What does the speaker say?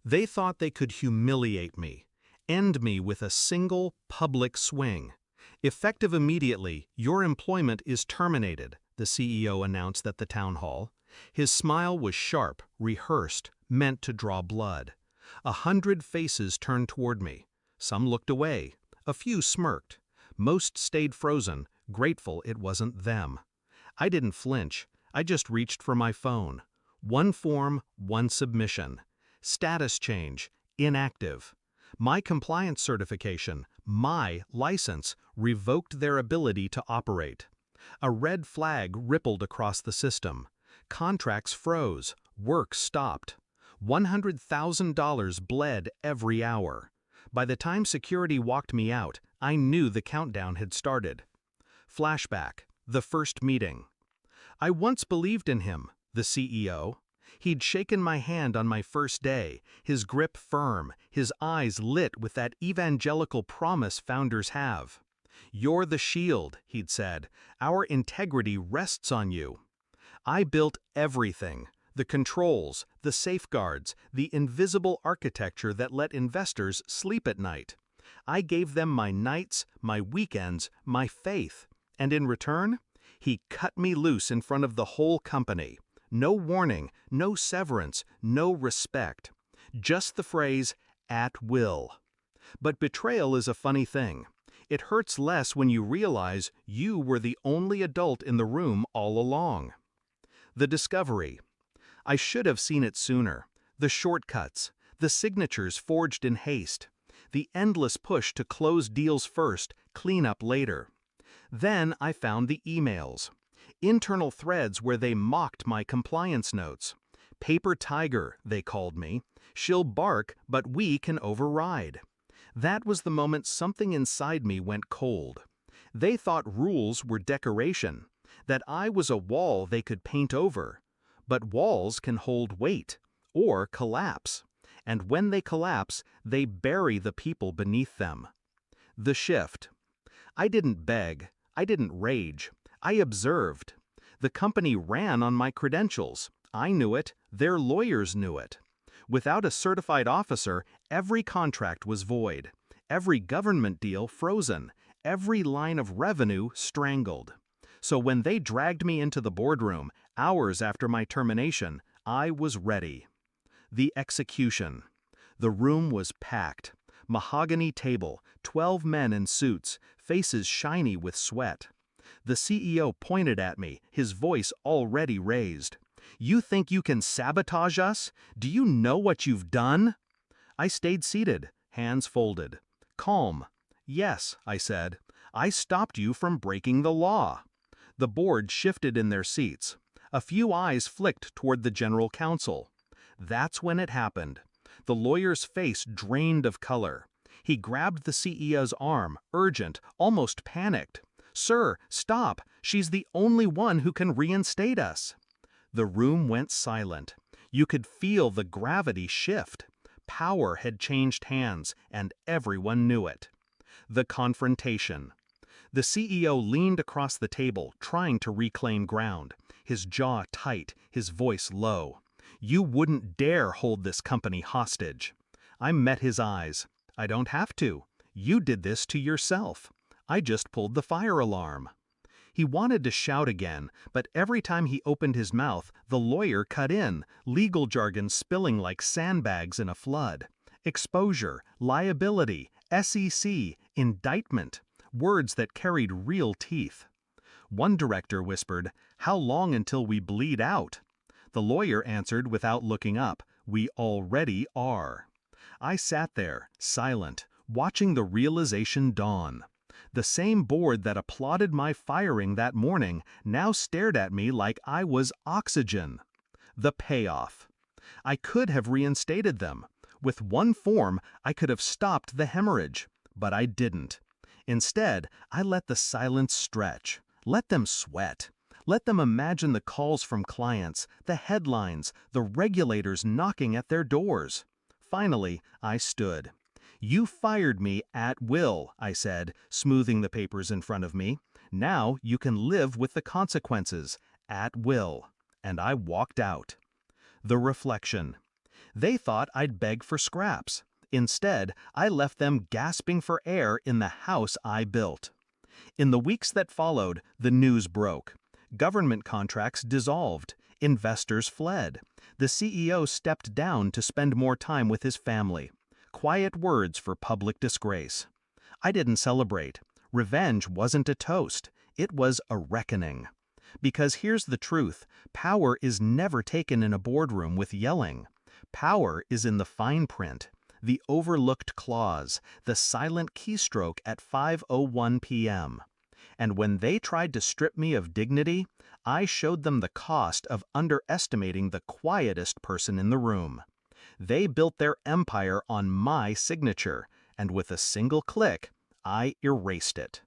They thought they could humiliate me, end me with a single public swing. Effective immediately, your employment is terminated, the CEO announced at the town hall. His smile was sharp, rehearsed, meant to draw blood. 100 faces turned toward me. Some looked away. A few smirked. Most stayed frozen, grateful it wasn't them. I didn't flinch. I just reached for my phone. One form, one submission. Status change, inactive. My compliance certification, my license, revoked their ability to operate. A red flag rippled across the system. Contracts froze. Work stopped. $100,000 bled every hour. By the time security walked me out, I knew the countdown had started. Flashback, the first meeting. I once believed in him, the CEO. He'd shaken my hand on my first day, his grip firm, his eyes lit with that evangelical promise founders have. "You're the shield," he'd said. "Our integrity rests on you." I built everything. The controls, the safeguards, the invisible architecture that let investors sleep at night. I gave them my nights, my weekends, my faith. And in return, he cut me loose in front of the whole company. No warning, no severance, no respect. Just the phrase, "at will." But betrayal is a funny thing. It hurts less when you realize you were the only adult in the room all along. The discovery. I should have seen it sooner. The shortcuts, the signatures forged in haste, the endless push to close deals first, clean up later. Then I found the emails. Internal threads where they mocked my compliance notes. "Paper tiger," they called me. "She'll bark, but we can override." That was the moment something inside me went cold. They thought rules were decoration, that I was a wall they could paint over. But walls can hold weight, or collapse. And when they collapse, they bury the people beneath them. The shift. I didn't beg. I didn't rage. I observed. The company ran on my credentials. I knew it. Their lawyers knew it. Without a certified officer, every contract was void. Every government deal frozen. Every line of revenue strangled. So when they dragged me into the boardroom, hours after my termination, I was ready. The execution. The room was packed. Mahogany table, 12 men in suits, faces shiny with sweat. The CEO pointed at me, his voice already raised. "You think you can sabotage us? Do you know what you've done?" I stayed seated, hands folded. Calm. "Yes," I said. "I stopped you from breaking the law." The board shifted in their seats. A few eyes flicked toward the general counsel. That's when it happened. The lawyer's face drained of color. He grabbed the CEO's arm, urgent, almost panicked. "Sir, stop! She's the only one who can reinstate us." The room went silent. You could feel the gravity shift. Power had changed hands, and everyone knew it. The confrontation. The CEO leaned across the table, trying to reclaim ground. His jaw tight, his voice low. "You wouldn't dare hold this company hostage." I met his eyes. "I don't have to. You did this to yourself. I just pulled the fire alarm." He wanted to shout again, but every time he opened his mouth, the lawyer cut in, legal jargon spilling like sandbags in a flood. Exposure, liability, SEC, indictment, words that carried real teeth. One director whispered, "How long until we bleed out?" The lawyer answered without looking up, "We already are." I sat there, silent, watching the realization dawn. The same board that applauded my firing that morning now stared at me like I was oxygen. The payoff. I could have reinstated them. With one form, I could have stopped the hemorrhage, but I didn't. Instead, I let the silence stretch. Let them sweat. Let them imagine the calls from clients, the headlines, the regulators knocking at their doors. Finally, I stood. "You fired me at will," I said, smoothing the papers in front of me. "Now you can live with the consequences, at will." And I walked out. The reflection. They thought I'd beg for scraps. Instead, I left them gasping for air in the house I built. In the weeks that followed, the news broke. Government contracts dissolved. Investors fled. The CEO stepped down to spend more time with his family. Quiet words for public disgrace. I didn't celebrate. Revenge wasn't a toast. It was a reckoning. Because here's the truth, power is never taken in a boardroom with yelling. Power is in the fine print, the overlooked clause, the silent keystroke at 5:01 p.m. And when they tried to strip me of dignity, I showed them the cost of underestimating the quietest person in the room. They built their empire on my signature, and with a single click, I erased it.